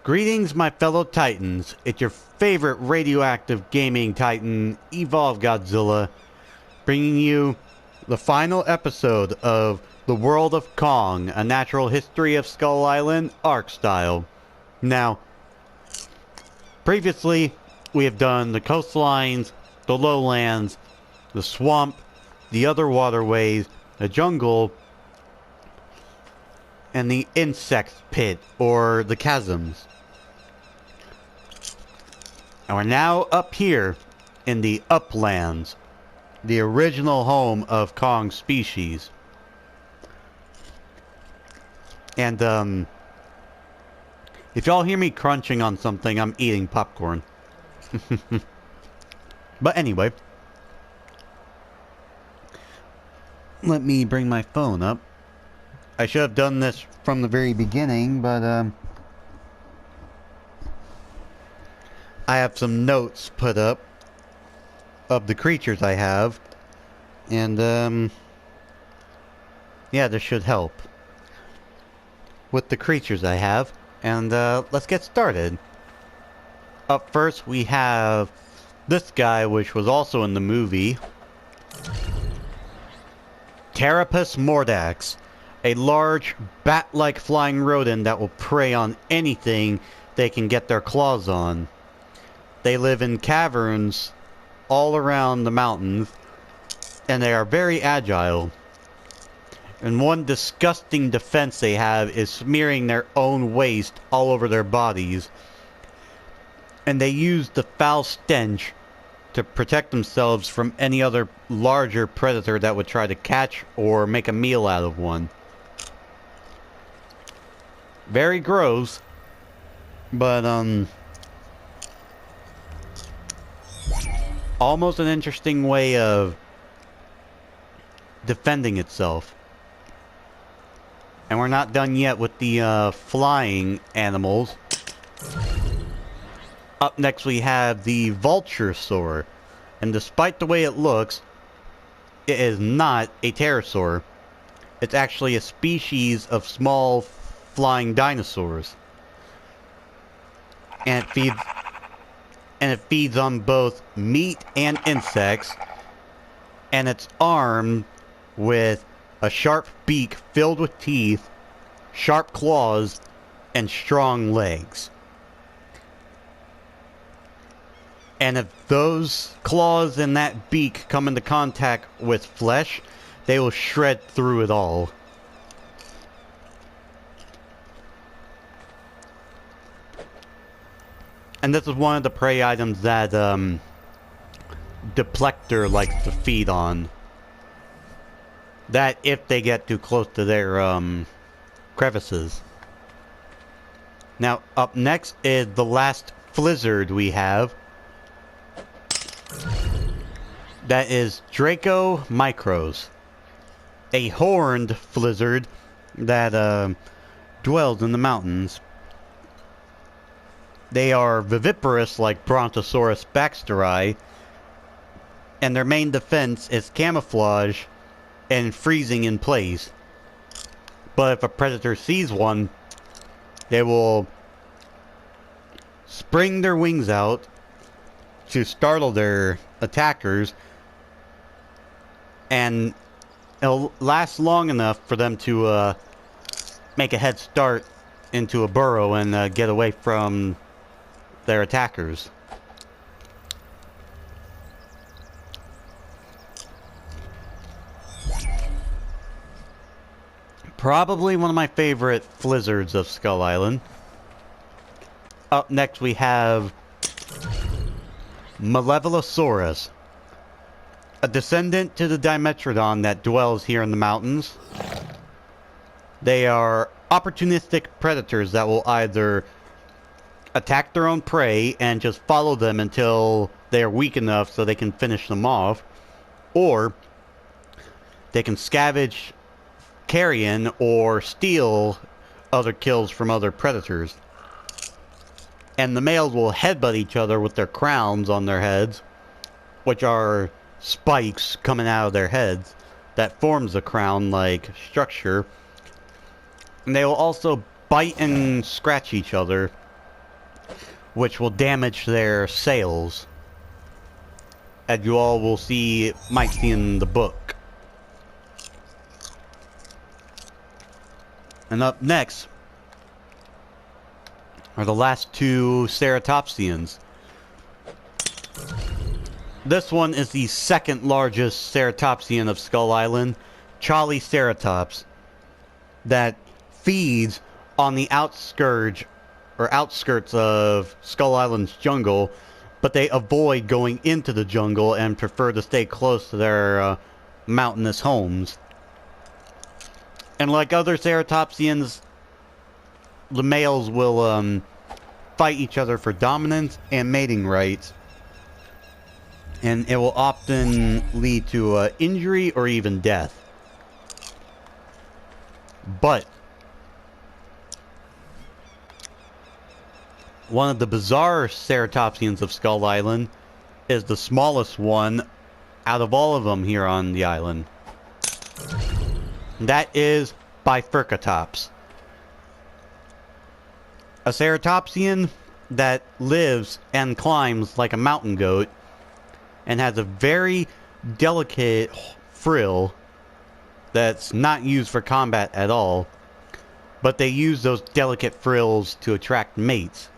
Greetings, my fellow Titans. It's your favorite radioactive gaming Titan, Evolve Godzilla, bringing you the final episode of The World of Kong, A Natural History of Skull Island, ARC style. Now, previously, we have done the coastlines, the lowlands, the swamp, the other waterways, the jungle, and the insect pit, or the chasms. And we're now up here in the Uplands, the original home of Kong's species. And, if y'all hear me crunching on something, I'm eating popcorn. But anyway, let me bring my phone up. I should have done this from the very beginning, but, I have some notes put up of the creatures I have, and, yeah, this should help with the creatures I have, and, let's get started. Up first, we have this guy, which was also in the movie, Carapace mordax, a large, bat-like flying rodent that will prey on anything they can get their claws on. They live in caverns all around the mountains, and they are very agile. And one disgusting defense they have is smearing their own waste all over their bodies. And they use the foul stench to protect themselves from any other larger predator that would try to catch or make a meal out of one. Very gross, but almost an interesting way of defending itself. And we're not done yet with the flying animals. Up next we have the vulture saur, and despite the way it looks, it is not a pterosaur. It's actually a species of small flying dinosaurs. And it feeds on both meat and insects, and it's armed with a sharp beak filled with teeth, sharp claws, and strong legs. And if those claws and that beak come into contact with flesh, they will shred through it all. And this is one of the prey items that, Deplector likes to feed on. That if they get too close to their, crevices. Now, up next is the last Flizzard we have. That is Draco Micros. A horned Flizzard that, dwells in the mountains. They are viviparous like Brontosaurus baxteri, and their main defense is camouflage and freezing in place. But if a predator sees one, they will spring their wings out to startle their attackers, and it'll last long enough for them to make a head start into a burrow and get away from their attackers. Probably one of my favorite Flizzards of Skull Island. Up next we have Malevolsaurus, a descendant to the Dimetrodon that dwells here in the mountains. They are opportunistic predators that will either attack their own prey and just follow them until they are weak enough so they can finish them off, or they can scavenge carrion or steal other kills from other predators. And the males will headbutt each other with their crowns on their heads, which are spikes coming out of their heads that forms a crown-like structure. And they will also bite and scratch each other which will damage their sails, as you all will see, might see in the book. And up next are the last two ceratopsians. This one is the second largest ceratopsian of Skull Island, Ceratops, that feeds on the outskirts of Skull Island's jungle, but they avoid going into the jungle and prefer to stay close to their mountainous homes. And like other ceratopsians, the males will fight each other for dominance and mating rights, and it will often lead to injury or even death. But one of the bizarre ceratopsians of Skull Island is the smallest one out of all of them here on the island. That is Bifurcatops, a ceratopsian that lives and climbs like a mountain goat and has a very delicate frill that's not used for combat at all, but they use those delicate frills to attract mates.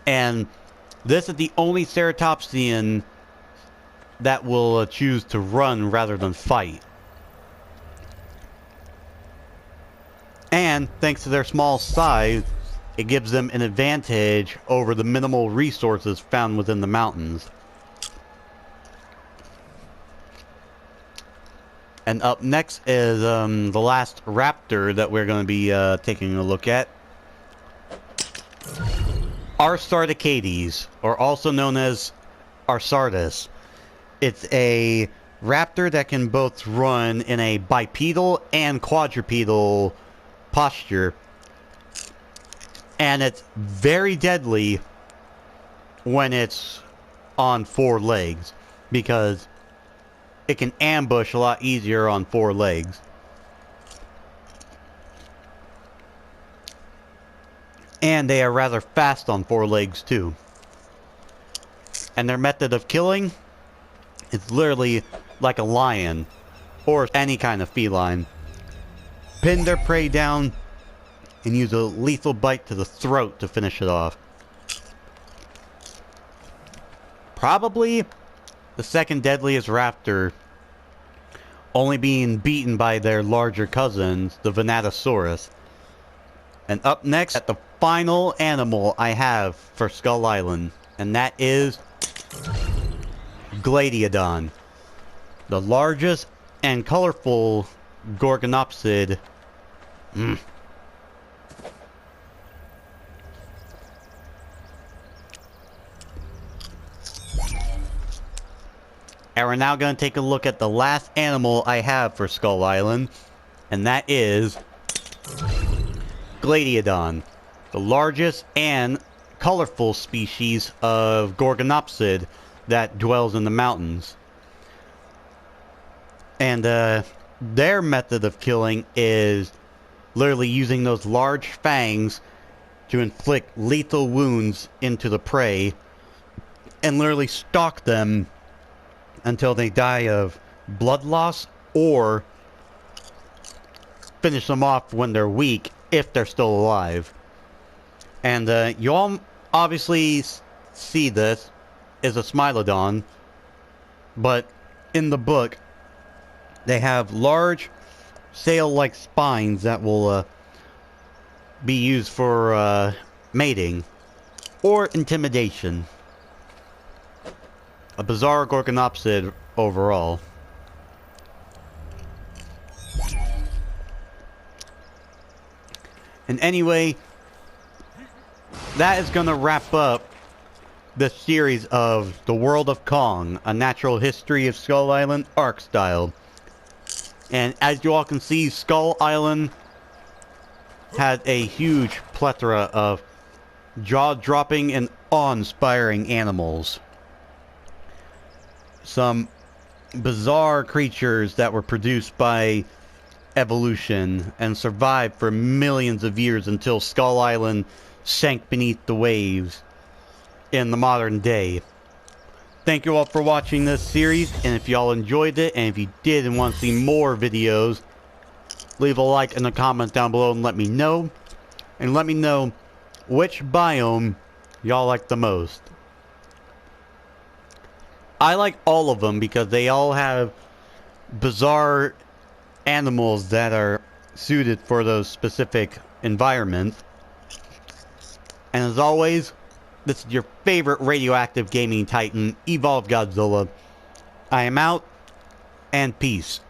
And this is the only ceratopsian that will choose to run rather than fight. And thanks to their small size, it gives them an advantage over the minimal resources found within the mountains. And up next is the last raptor that we're going to be taking a look at. Arsardicades, or also known as Arsardis. It's a raptor that can both run in a bipedal and quadrupedal posture. And it's very deadly when it's on four legs, because it can ambush a lot easier on four legs. And they are rather fast on four legs too. And their method of killing is literally like a lion or any kind of feline. Pin their prey down and use a lethal bite to the throat to finish it off. Probably the second deadliest raptor, only being beaten by their larger cousins, the Venatosaurus. And up next, at the final animal I have for Skull Island, and that is Gladiodon, the largest and colorful gorgonopsid. And we're now going to take a look at the last animal I have for Skull Island, and that is Gladiodon, the largest and colorful species of gorgonopsid that dwells in the mountains. And their method of killing is literally using those large fangs to inflict lethal wounds into the prey and literally stalk them until they die of blood loss, or finish them off when they're weak if they're still alive. And you all obviously see this is a Smilodon, but in the book they have large sail-like spines that will be used for mating or intimidation. A bizarre gorgonopsid overall. And anyway, that is going to wrap up this series of The World of Kong, A Natural History of Skull Island ARC style. And as you all can see, Skull Island had a huge plethora of jaw-dropping and awe-inspiring animals. Some bizarre creatures that were produced by evolution and survived for millions of years until Skull Island sank beneath the waves in the modern day. Thank you all for watching this series, and if y'all enjoyed it, and if you did and want to see more videos, leave a like and a comment down below and let me know. And let me know which biome y'all like the most. I like all of them because they all have bizarre animals that are suited for those specific environments. And as always, this is your favorite radioactive gaming titan, Evolved Godzilla. I am out, and peace.